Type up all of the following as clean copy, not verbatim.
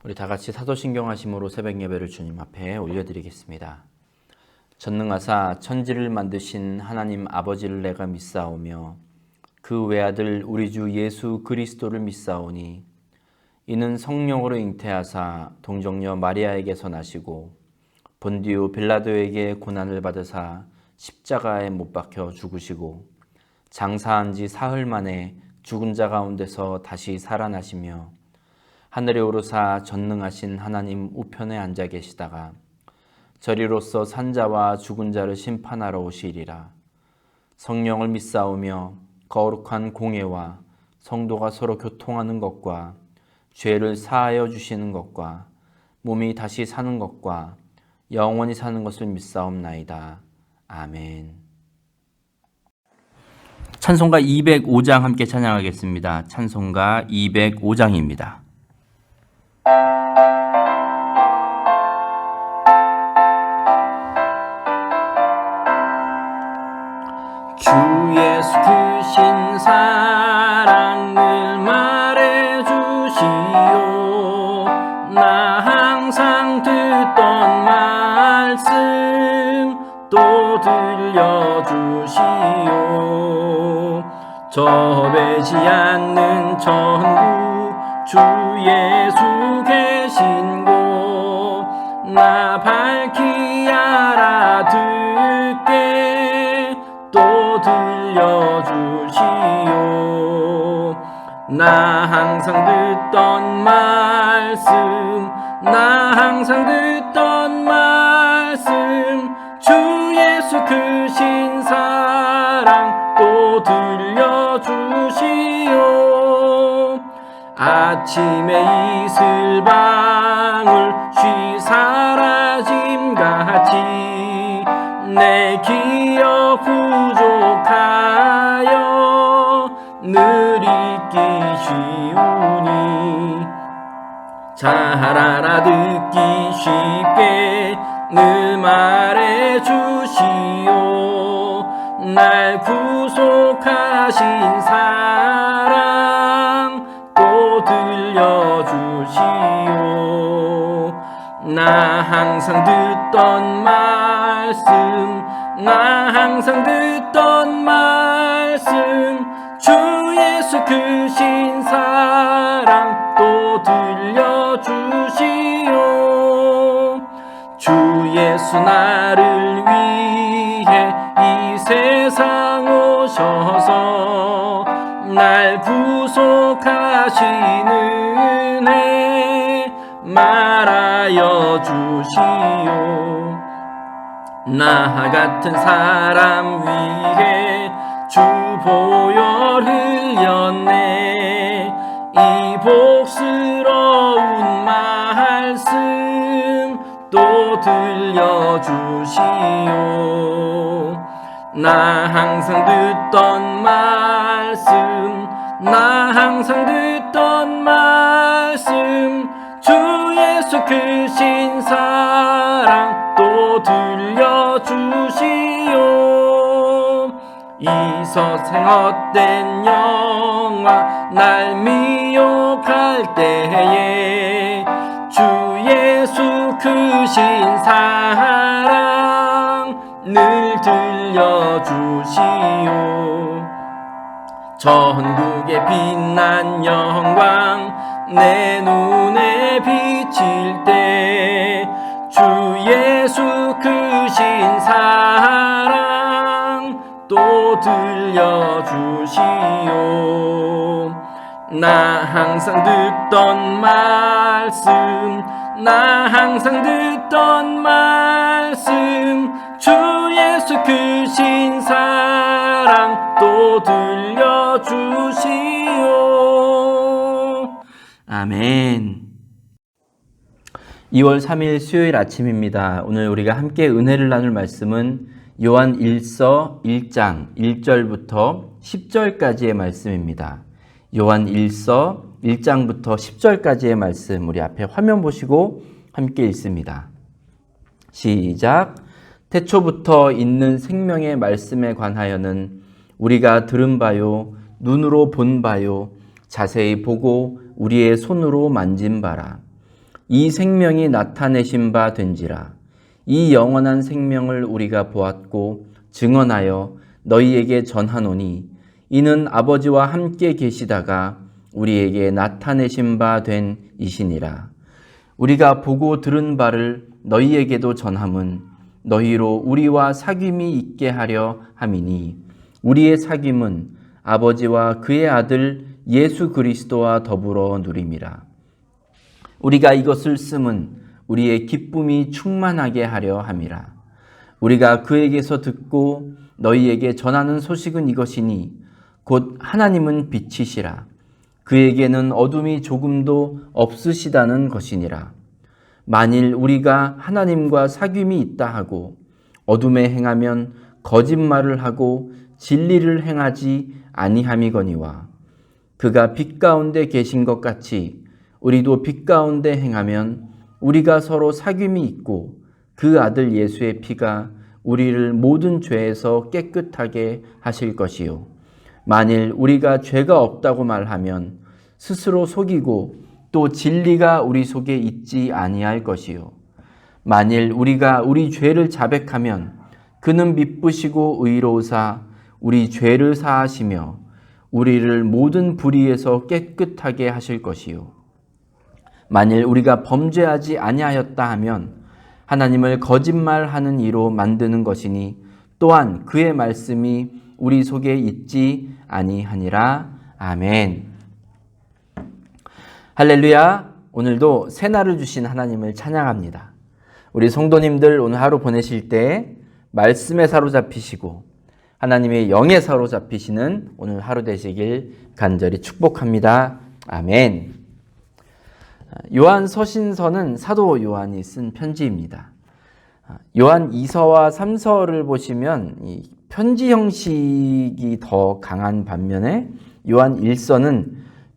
우리 다 같이 사도신경 하심으로 새벽 예배를 주님 앞에 올려드리겠습니다. 전능하사 천지를 만드신 하나님 아버지를 내가 믿사오며 그 외아들 우리 주 예수 그리스도를 믿사오니 이는 성령으로 잉태하사 동정녀 마리아에게서 나시고 본디오 빌라도에게 고난을 받으사 십자가에 못 박혀 죽으시고 장사한 지 사흘 만에 죽은 자 가운데서 다시 살아나시며 하늘에 오르사 전능하신 하나님 우편에 앉아 계시다가 저리로서 산자와 죽은 자를 심판하러 오시리라. 성령을 믿사오며 거룩한 공예와 성도가 서로 교통하는 것과 죄를 사하여 주시는 것과 몸이 다시 사는 것과 영원히 사는 것을 믿사옵나이다. 아멘. 찬송가 205장 함께 찬양하겠습니다. 찬송가 205장입니다. 주 예수 크신 사랑을 말해주시오. 나 항상 듣던 말씀 또 들려주시오. 저 배지 않는 천국 주 예수 계신 곳 나 밝히 알아듣게 또 들려주시오. 나 항상 듣던 말씀 나 항상 듣던 말씀 주 예수 크신 사랑 또 들려주시오. 아침에 이슬방울 쉬 사라짐같이 내 기억 부족하여 늘 잊기 쉬우니 잘 알아듣기 쉽게 늘 말해주시오. 날 구속하신 사랑 또 들려주시오. 나 항상 듣던 말씀 나 항상 듣던 말씀 주 예수 크신 사랑 또 들려주시오. 주 예수 나를 위해 이 세상 오셔서 날 구속하신 은혜 말하여 주시오. 나 같은 사람 위해 주 보혈 흘렸네. 이 복스러운 말씀 또 들려주시오. 나 항상 듣던 말씀 나 항상 듣던 말씀 주 예수 크신 사랑 또 들려주시오. 이 서생 헛된 영화 날 미혹할 때에 주 예수 크신 사랑 늘 들려주시오. 전국의 빛난 영광 내 눈에 비칠 때 주 예수 크신 사랑 또 들려주시오. 나 항상 듣던 말씀 나 항상 듣던 말씀 주 예수 크신 사랑 또 들려주시오. 아멘. 2월 3일 수요일 아침입니다. 오늘 우리가 함께 은혜를 나눌 말씀은 요한 1서 1장 1절부터 10절까지의 말씀입니다. 요한 1서 1장부터 10절까지의 말씀 우리 앞에 화면 보시고 함께 읽습니다. 시작. 태초부터 있는 생명의 말씀에 관하여는 우리가 들은 바요 눈으로 본 바요 자세히 보고 우리의 손으로 만진 바라. 이 생명이 나타내신 바 된지라. 이 영원한 생명을 우리가 보았고 증언하여 너희에게 전하노니 이는 아버지와 함께 계시다가 우리에게 나타내신 바 된 이시니라. 우리가 보고 들은 바를 너희에게도 전함은 너희로 우리와 사귐이 있게 하려 함이니 우리의 사귐은 아버지와 그의 아들 예수 그리스도와 더불어 누림이라. 우리가 이것을 쓰면 우리의 기쁨이 충만하게 하려 함이라. 우리가 그에게서 듣고 너희에게 전하는 소식은 이것이니 곧 하나님은 빛이시라. 그에게는 어둠이 조금도 없으시다는 것이니라. 만일 우리가 하나님과 사귐이 있다 하고 어둠에 행하면 거짓말을 하고 진리를 행하지 아니함이거니와 그가 빛 가운데 계신 것 같이 우리도 빛 가운데 행하면 우리가 서로 사귐이 있고 그 아들 예수의 피가 우리를 모든 죄에서 깨끗하게 하실 것이요. 만일 우리가 죄가 없다고 말하면 스스로 속이고 또 진리가 우리 속에 있지 아니할 것이요. 만일 우리가 우리 죄를 자백하면 그는 미쁘시고 의로우사 우리 죄를 사하시며 우리를 모든 불의에서 깨끗하게 하실 것이요. 만일 우리가 범죄하지 아니하였다 하면 하나님을 거짓말하는 이로 만드는 것이니 또한 그의 말씀이 우리 속에 있지 아니하니라. 아멘. 할렐루야. 오늘도 새날을 주신 하나님을 찬양합니다. 우리 성도님들 오늘 하루 보내실 때 말씀에 사로잡히시고 하나님의 영에 사로잡히시는 오늘 하루 되시길 간절히 축복합니다. 아멘. 요한 서신서는 사도 요한이 쓴 편지입니다. 요한 2서와 3서를 보시면 이 편지 형식이 더 강한 반면에 요한 1서는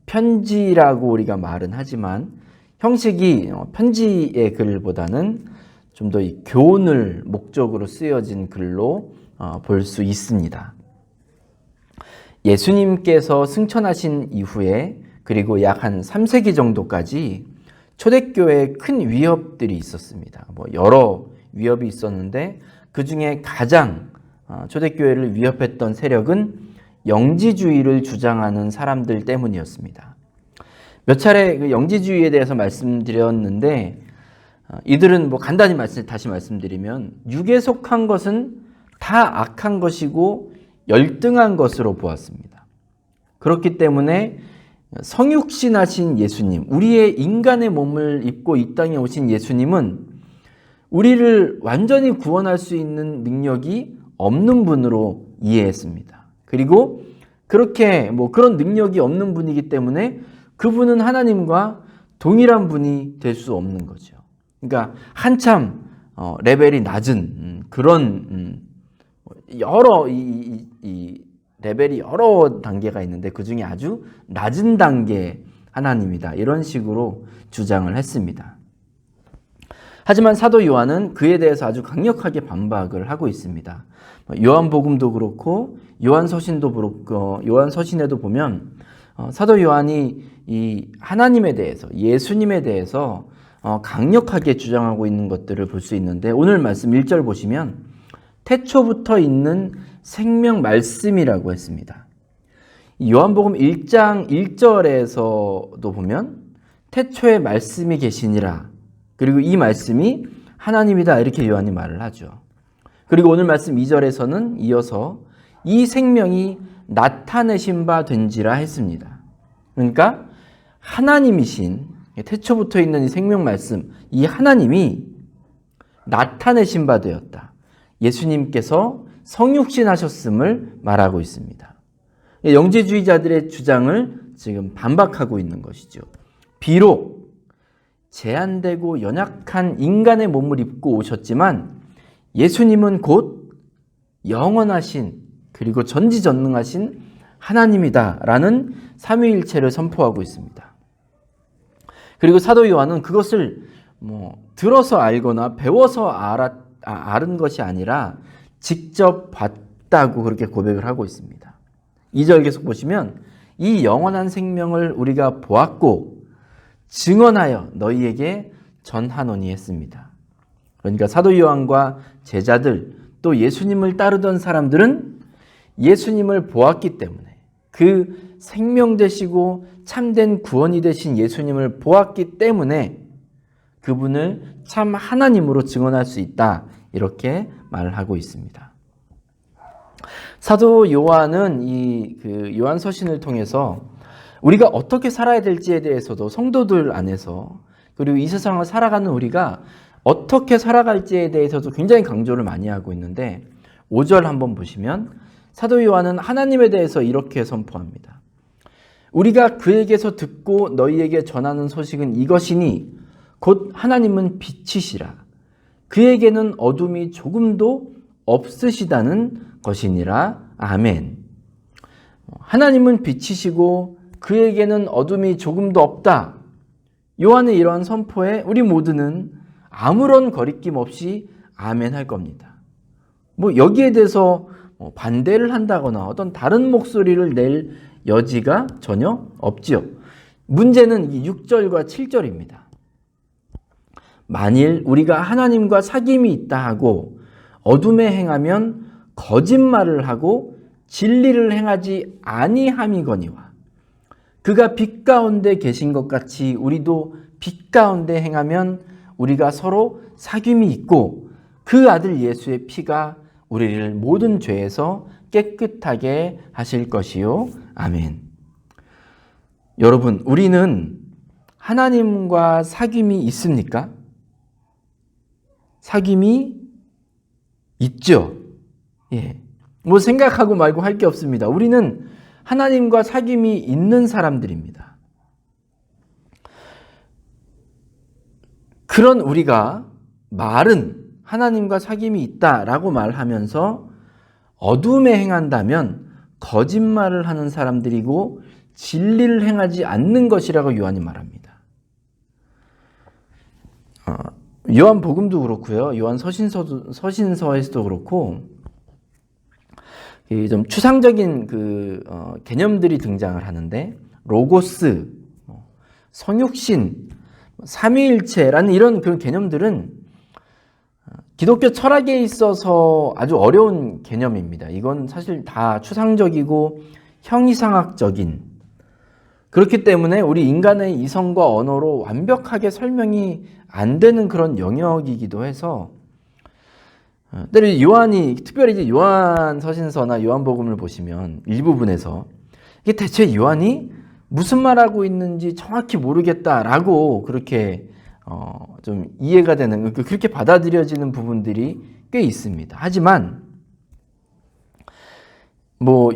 편지라고 우리가 말은 하지만 형식이 편지의 글보다는 좀 더 이 교훈을 목적으로 쓰여진 글로 볼 수 있습니다. 예수님께서 승천하신 이후에 그리고 약 한 3세기 정도까지 초대교회에 큰 위협들이 있었습니다. 여러 위협이 있었는데 그 중에 가장 초대교회를 위협했던 세력은 영지주의를 주장하는 사람들 때문이었습니다. 몇 차례 그 영지주의에 대해서 말씀드렸는데 이들은 간단히 다시 말씀드리면 육에 속한 것은 다 악한 것이고 열등한 것으로 보았습니다. 그렇기 때문에 성육신하신 예수님, 우리의 인간의 몸을 입고 이 땅에 오신 예수님은 우리를 완전히 구원할 수 있는 능력이 없는 분으로 이해했습니다. 그리고 그렇게 그런 능력이 없는 분이기 때문에 그분은 하나님과 동일한 분이 될 수 없는 거죠. 그러니까 한참 레벨이 낮은 그런 여러 이 레벨이 여러 단계가 있는데 그 중에 아주 낮은 단계 하나님이다. 이런 식으로 주장을 했습니다. 하지만 사도 요한은 그에 대해서 아주 강력하게 반박을 하고 있습니다. 요한복음도 그렇고 요한서신도 그렇고 요한서신에도 보면 사도 요한이 이 하나님에 대해서 예수님에 대해서 강력하게 주장하고 있는 것들을 볼 수 있는데 오늘 말씀 1절 보시면 태초부터 있는 생명 말씀이라고 했습니다. 요한복음 1장 1절에서도 보면 태초에 말씀이 계시니라. 그리고 이 말씀이 하나님이다. 이렇게 요한이 말을 하죠. 그리고 오늘 말씀 2절에서는 이어서 이 생명이 나타내신 바 된지라 했습니다. 그러니까 하나님이신 태초부터 있는 이 생명 말씀, 이 하나님이 나타내신 바 되었다. 예수님께서 성육신하셨음을 말하고 있습니다. 영지주의자들의 주장을 지금 반박하고 있는 것이죠. 비록 제한되고 연약한 인간의 몸을 입고 오셨지만 예수님은 곧 영원하신 그리고 전지전능하신 하나님이다라는 삼위일체를 선포하고 있습니다. 그리고 사도 요한은 그것을 들어서 알거나 배워서 아는 것이 아니라 직접 봤다고 그렇게 고백을 하고 있습니다. 2절 계속 보시면 이 영원한 생명을 우리가 보았고 증언하여 너희에게 전하노니 했습니다. 그러니까 사도 요한과 제자들 또 예수님을 따르던 사람들은 예수님을 보았기 때문에 그 생명 되시고 참된 구원이 되신 예수님을 보았기 때문에 그분을 참 하나님으로 증언할 수 있다. 이렇게 말을 하고 있습니다. 사도 요한은 이 요한서신을 통해서 우리가 어떻게 살아야 될지에 대해서도 성도들 안에서 그리고 이 세상을 살아가는 우리가 어떻게 살아갈지에 대해서도 굉장히 강조를 많이 하고 있는데 5절 한번 보시면 사도 요한은 하나님에 대해서 이렇게 선포합니다. 우리가 그에게서 듣고 너희에게 전하는 소식은 이것이니 곧 하나님은 빛이시라. 그에게는 어둠이 조금도 없으시다는 것이니라. 아멘. 하나님은 빛이시고 그에게는 어둠이 조금도 없다. 요한의 이러한 선포에 우리 모두는 아무런 거리낌 없이 아멘 할 겁니다. 여기에 대해서 반대를 한다거나 어떤 다른 목소리를 낼 여지가 전혀 없지요. 문제는 이 6절과 7절입니다. 만일 우리가 하나님과 사귐이 있다 하고 어둠에 행하면 거짓말을 하고 진리를 행하지 아니함이거니와 그가 빛 가운데 계신 것 같이 우리도 빛 가운데 행하면 우리가 서로 사귐이 있고 그 아들 예수의 피가 우리를 모든 죄에서 깨끗하게 하실 것이요. 아멘. 여러분, 우리는 하나님과 사귐이 있습니까? 사귐이 있죠. 예. 생각하고 말고 할 게 없습니다. 우리는 하나님과 사귐이 있는 사람들입니다. 그런 우리가 말은 하나님과 사귐이 있다라고 말하면서 어둠에 행한다면 거짓말을 하는 사람들이고 진리를 행하지 않는 것이라고 요한이 말합니다. 요한 복음도 그렇고요. 요한 서신서에서도 그렇고 좀 추상적인 개념들이 등장을 하는데 로고스, 성육신, 삼위일체라는 이런 그런 개념들은 기독교 철학에 있어서 아주 어려운 개념입니다. 이건 사실 다 추상적이고 형이상학적인 그렇기 때문에 우리 인간의 이성과 언어로 완벽하게 설명이 안 되는 그런 영역이기도 해서 요한이 특별히 이제 요한 서신서나 요한복음을 보시면 일부분에서 이게 대체 요한이 무슨 말하고 있는지 정확히 모르겠다라고 그렇게 좀 이해가 되는 그렇게 받아들여지는 부분들이 꽤 있습니다. 하지만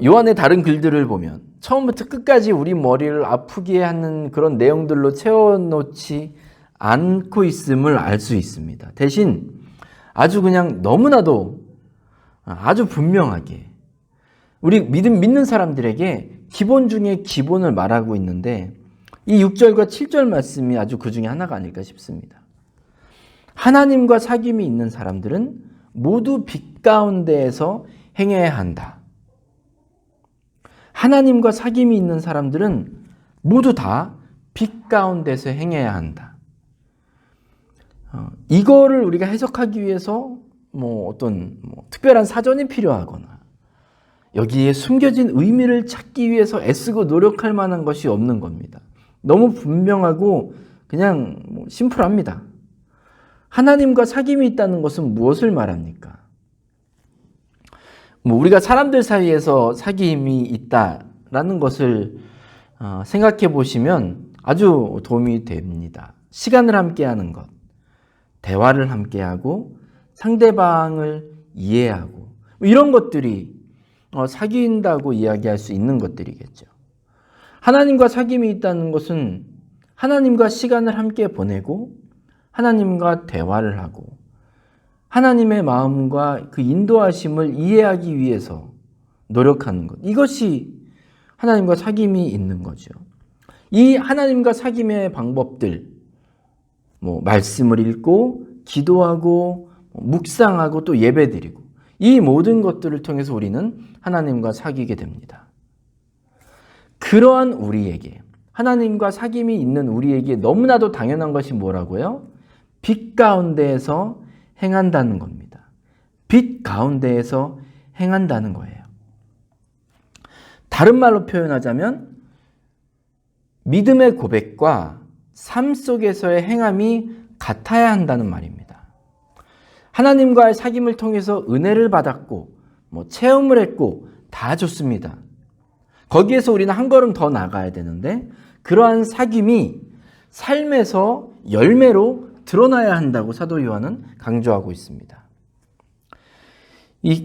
요한의 다른 글들을 보면 처음부터 끝까지 우리 머리를 아프게 하는 그런 내용들로 채워놓지 않고 있음을 알 수 있습니다. 대신 아주 그냥 너무나도 아주 분명하게 우리 믿는 사람들에게 기본 중에 기본을 말하고 있는데 이 6절과 7절 말씀이 아주 그 중에 하나가 아닐까 싶습니다. 하나님과 사귐이 있는 사람들은 모두 빛 가운데에서 행해야 한다. 하나님과 사귐이 있는 사람들은 모두 다 빛 가운데서 행해야 한다. 이거를 우리가 해석하기 위해서 어떤 특별한 사전이 필요하거나 여기에 숨겨진 의미를 찾기 위해서 애쓰고 노력할 만한 것이 없는 겁니다. 너무 분명하고 그냥 심플합니다. 하나님과 사귐이 있다는 것은 무엇을 말합니까? 우리가 사람들 사이에서 사귐이 있다라는 것을 생각해 보시면 아주 도움이 됩니다. 시간을 함께하는 것, 대화를 함께하고 상대방을 이해하고 이런 것들이 사귄다고 이야기할 수 있는 것들이겠죠. 하나님과 사귐이 있다는 것은 하나님과 시간을 함께 보내고 하나님과 대화를 하고 하나님의 마음과 그 인도하심을 이해하기 위해서 노력하는 것. 이것이 하나님과 사귐이 있는 거죠. 이 하나님과 사귐의 방법들, 말씀을 읽고 기도하고 묵상하고 또 예배드리고 이 모든 것들을 통해서 우리는 하나님과 사귀게 됩니다. 그러한 우리에게 하나님과 사귐이 있는 우리에게 너무나도 당연한 것이 뭐라고요? 빛 가운데에서 행한다는 겁니다. 빛 가운데에서 행한다는 거예요. 다른 말로 표현하자면 믿음의 고백과 삶 속에서의 행함이 같아야 한다는 말입니다. 하나님과의 사귐을 통해서 은혜를 받았고 체험을 했고 다 좋습니다. 거기에서 우리는 한 걸음 더 나가야 되는데 그러한 사귐이 삶에서 열매로 드러나야 한다고 사도 요한은 강조하고 있습니다.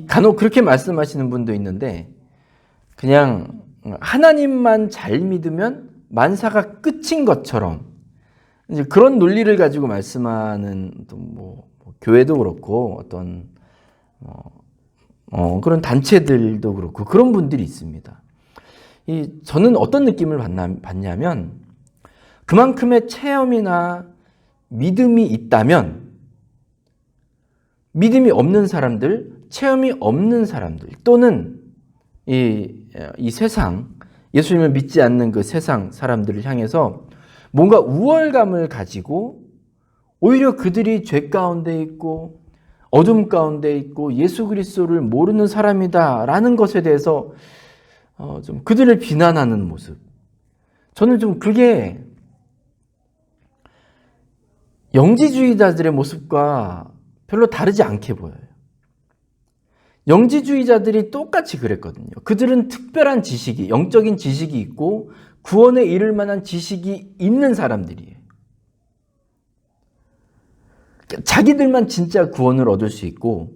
간혹 그렇게 말씀하시는 분도 있는데 그냥 하나님만 잘 믿으면 만사가 끝인 것처럼 이제 그런 논리를 가지고 말씀하는 교회도 그렇고 어떤 그런 단체들도 그렇고 그런 분들이 있습니다. 저는 어떤 느낌을 받냐면 그만큼의 체험이나 믿음이 있다면 믿음이 없는 사람들, 체험이 없는 사람들 또는 이 세상, 예수님을 믿지 않는 그 세상 사람들을 향해서 뭔가 우월감을 가지고 오히려 그들이 죄 가운데 있고 어둠 가운데 있고 예수 그리스도를 모르는 사람이다라는 것에 대해서 좀 그들을 비난하는 모습. 저는 좀 그게 영지주의자들의 모습과 별로 다르지 않게 보여요. 영지주의자들이 똑같이 그랬거든요. 그들은 특별한 지식이, 영적인 지식이 있고 구원에 이를 만한 지식이 있는 사람들이에요. 자기들만 진짜 구원을 얻을 수 있고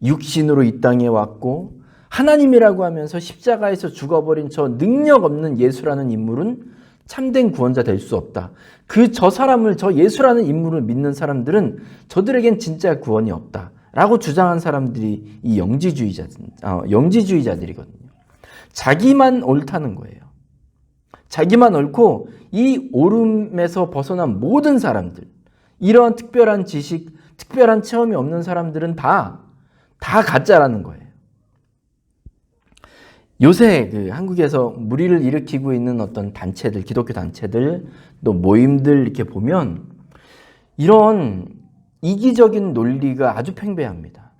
육신으로 이 땅에 왔고 하나님이라고 하면서 십자가에서 죽어버린 저 능력 없는 예수라는 인물은 참된 구원자 될 수 없다. 저 사람을, 저 예수라는 인물을 믿는 사람들은 저들에겐 진짜 구원이 없다. 라고 주장한 사람들이 이 영지주의자들이거든요. 자기만 옳다는 거예요. 자기만 옳고 이 옳음에서 벗어난 모든 사람들, 이러한 특별한 지식, 특별한 체험이 없는 사람들은 다 가짜라는 거예요. 요새 한국에서 무리를 일으키고 있는 어떤 단체들, 기독교 단체들, 또 모임들 이렇게 보면 이런 이기적인 논리가 아주 팽배합니다.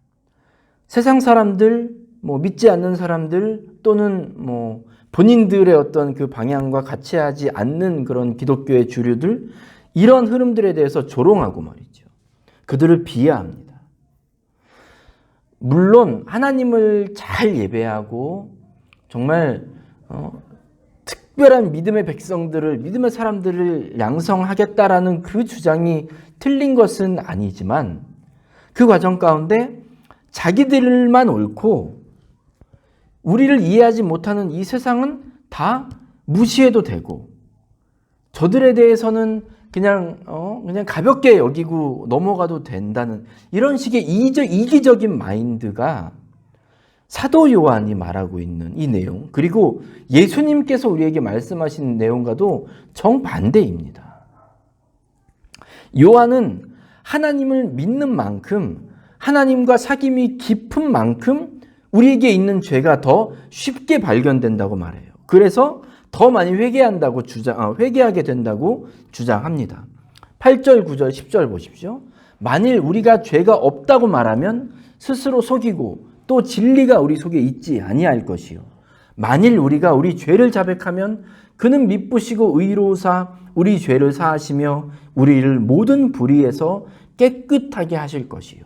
세상 사람들, 믿지 않는 사람들 또는 본인들의 어떤 그 방향과 같이하지 않는 그런 기독교의 주류들, 이런 흐름들에 대해서 조롱하고 말이죠. 그들을 비하합니다. 물론 하나님을 잘 예배하고 정말 특별한 믿음의 백성들을, 믿음의 사람들을 양성하겠다라는 그 주장이 틀린 것은 아니지만 그 과정 가운데 자기들만 옳고 우리를 이해하지 못하는 이 세상은 다 무시해도 되고 저들에 대해서는 그냥 가볍게 여기고 넘어가도 된다는 이런 식의 이기적인 마인드가 사도 요한이 말하고 있는 이 내용, 그리고 예수님께서 우리에게 말씀하신 내용과도 정반대입니다. 요한은 하나님을 믿는 만큼, 하나님과 사귐이 깊은 만큼 우리에게 있는 죄가 더 쉽게 발견된다고 말해요. 그래서 더 많이 회개하게 된다고 주장합니다. 8절, 9절, 10절 보십시오. 만일 우리가 죄가 없다고 말하면 스스로 속이고 또 진리가 우리 속에 있지 아니할 것이요. 만일 우리가 우리 죄를 자백하면 그는 미쁘시고 의로우사 우리 죄를 사하시며 우리를 모든 불의에서 깨끗하게 하실 것이요.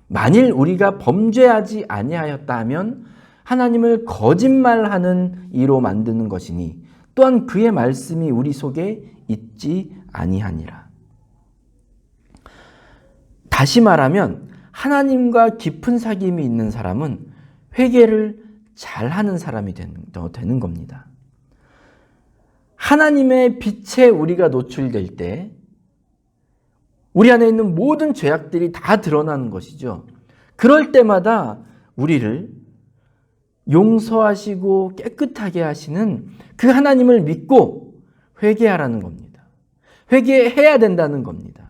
만일 우리가 범죄하지 아니하였다 하면 하나님을 거짓말하는 이로 만드는 것이니 또한 그의 말씀이 우리 속에 있지 아니하니라. 다시 말하면 하나님과 깊은 사귐이 있는 사람은 회개를 잘하는 사람이 되는 겁니다. 하나님의 빛에 우리가 노출될 때 우리 안에 있는 모든 죄악들이 다 드러나는 것이죠. 그럴 때마다 우리를 용서하시고 깨끗하게 하시는 그 하나님을 믿고 회개하라는 겁니다. 회개해야 된다는 겁니다.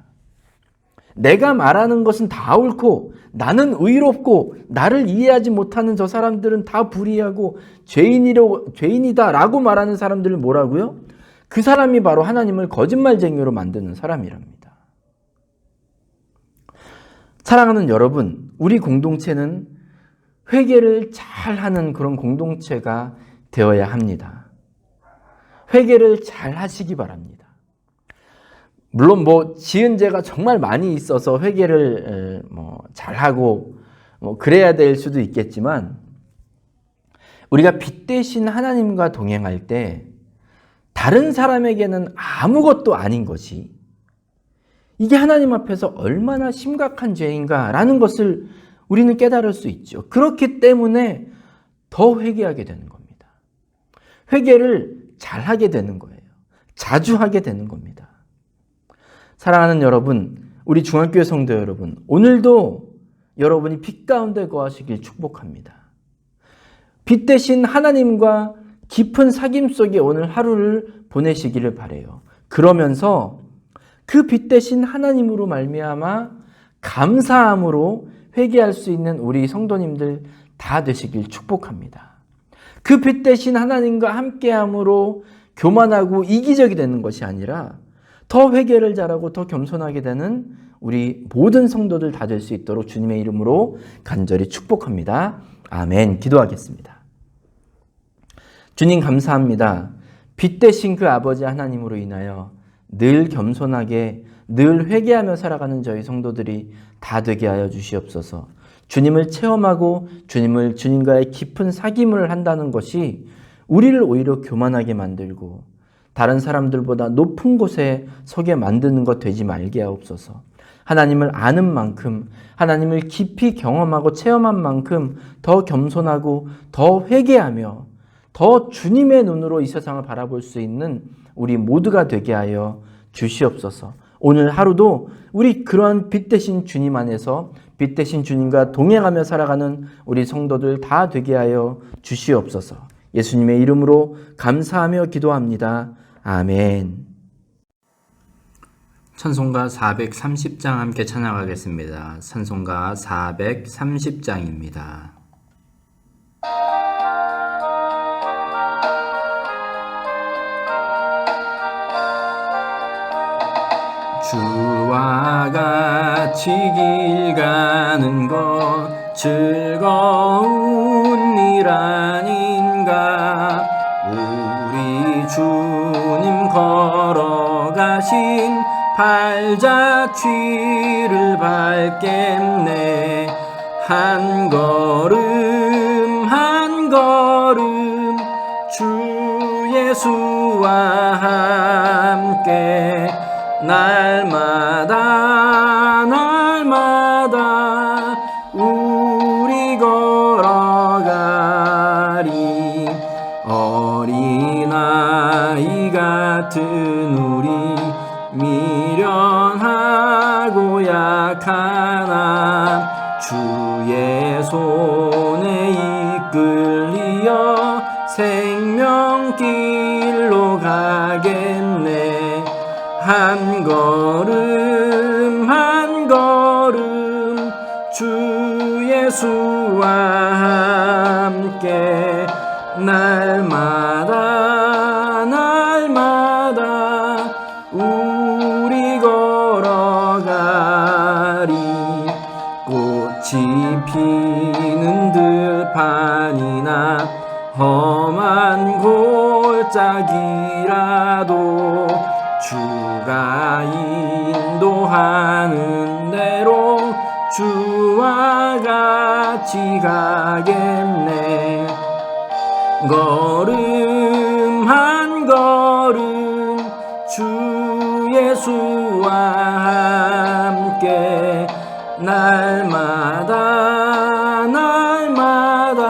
내가 말하는 것은 다 옳고 나는 의롭고 나를 이해하지 못하는 저 사람들은 다 불의하고 죄인이다라고 말하는 사람들을 뭐라고요? 그 사람이 바로 하나님을 거짓말쟁이로 만드는 사람이랍니다. 사랑하는 여러분, 우리 공동체는 회개를 잘하는 그런 공동체가 되어야 합니다. 회개를 잘 하시기 바랍니다. 물론 지은 죄가 정말 많이 있어서 회개를 잘하고 그래야 될 수도 있겠지만, 우리가 빛 대신 하나님과 동행할 때 다른 사람에게는 아무것도 아닌 것이 이게 하나님 앞에서 얼마나 심각한 죄인가라는 것을 우리는 깨달을 수 있죠. 그렇기 때문에 더 회개하게 되는 겁니다. 회개를 잘하게 되는 거예요. 자주 하게 되는 겁니다. 사랑하는 여러분, 우리 중앙교회 성도 여러분, 오늘도 여러분이 빛 가운데 거하시길 축복합니다. 빛 대신 하나님과 깊은 사귐 속에 오늘 하루를 보내시기를 바라요. 그러면서 그 빛 대신 하나님으로 말미암아 감사함으로 회개할 수 있는 우리 성도님들 다 되시길 축복합니다. 그 빛 대신 하나님과 함께함으로 교만하고 이기적이 되는 것이 아니라 더 회개를 잘하고 더 겸손하게 되는 우리 모든 성도들 다 될 수 있도록 주님의 이름으로 간절히 축복합니다. 아멘. 기도하겠습니다. 주님 감사합니다. 빛 대신 그 아버지 하나님으로 인하여 늘 겸손하게 늘 회개하며 살아가는 저희 성도들이 다 되게 하여 주시옵소서. 주님을 체험하고 주님과의 깊은 사귐을 한다는 것이 우리를 오히려 교만하게 만들고 다른 사람들보다 높은 곳에 서게 만드는 것 되지 말게 하옵소서. 하나님을 아는 만큼, 하나님을 깊이 경험하고 체험한 만큼 더 겸손하고 더 회개하며 더 주님의 눈으로 이 세상을 바라볼 수 있는 우리 모두가 되게 하여 주시옵소서. 오늘 하루도 우리 그러한 빛 대신 주님 안에서 빛 대신 주님과 동행하며 살아가는 우리 성도들 다 되게 하여 주시옵소서. 예수님의 이름으로 감사하며 기도합니다. 아멘. 찬송가 430장 함께 찬양하겠습니다. 찬송가 430장입니다. 주와 같이 길 가는 것 즐거운 일 아닌가. 우리 주님 걸어가신 발자취를 밟겠네. 한 걸음 한 걸음 주 예수와 함께 날마다 날마다 우리 걸어가리. 어린아이 같은 우리 미련하고 약하나 주의 손에 이끌리어 생명길로 가겠네. 한 걸음 한 걸음 주 예수와 함께 날마다 날마다 우리 걸어가리. 꽃이 피는 들판이나 험한 골짜기라도 주가 인도하는 대로 주와 같이 가겠네. 걸음 한 걸음 주 예수와 함께 날마다 날마다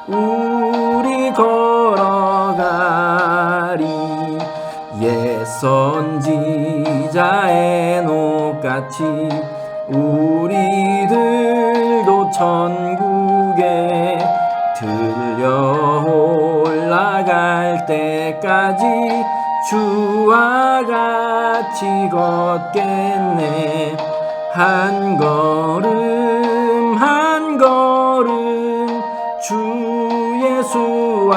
우리 걸어가리. 옛 선지자 에녹같이 우리들도 천국에 들려 올라갈 때까지 주와 같이 걷겠네. 한 걸음 한 걸음 주 예수와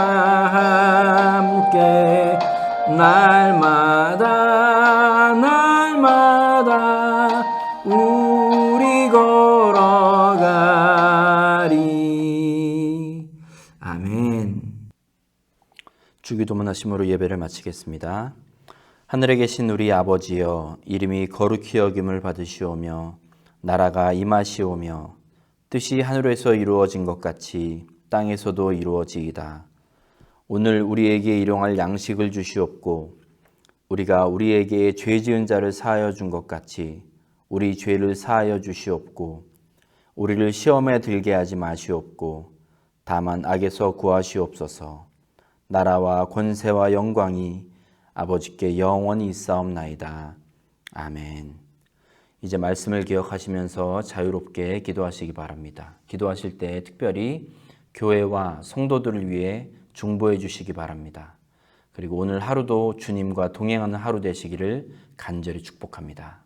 함께 날마다 날마다 우리 주기도문 하심으로 예배를 마치겠습니다. 하늘에 계신 우리 아버지여, 이름이 거룩히 여김을 받으시오며 나라가 임하시오며 뜻이 하늘에서 이루어진 것 같이 땅에서도 이루어지이다. 오늘 우리에게 일용할 양식을 주시옵고 우리가 우리에게 죄 지은 자를 사하여 준 것 같이 우리 죄를 사하여 주시옵고 우리를 시험에 들게 하지 마시옵고 다만 악에서 구하시옵소서. 나라와 권세와 영광이 아버지께 영원히 있사옵나이다. 아멘. 이제 말씀을 기억하시면서 자유롭게 기도하시기 바랍니다. 기도하실 때 특별히 교회와 성도들을 위해 중보해 주시기 바랍니다. 그리고 오늘 하루도 주님과 동행하는 하루 되시기를 간절히 축복합니다.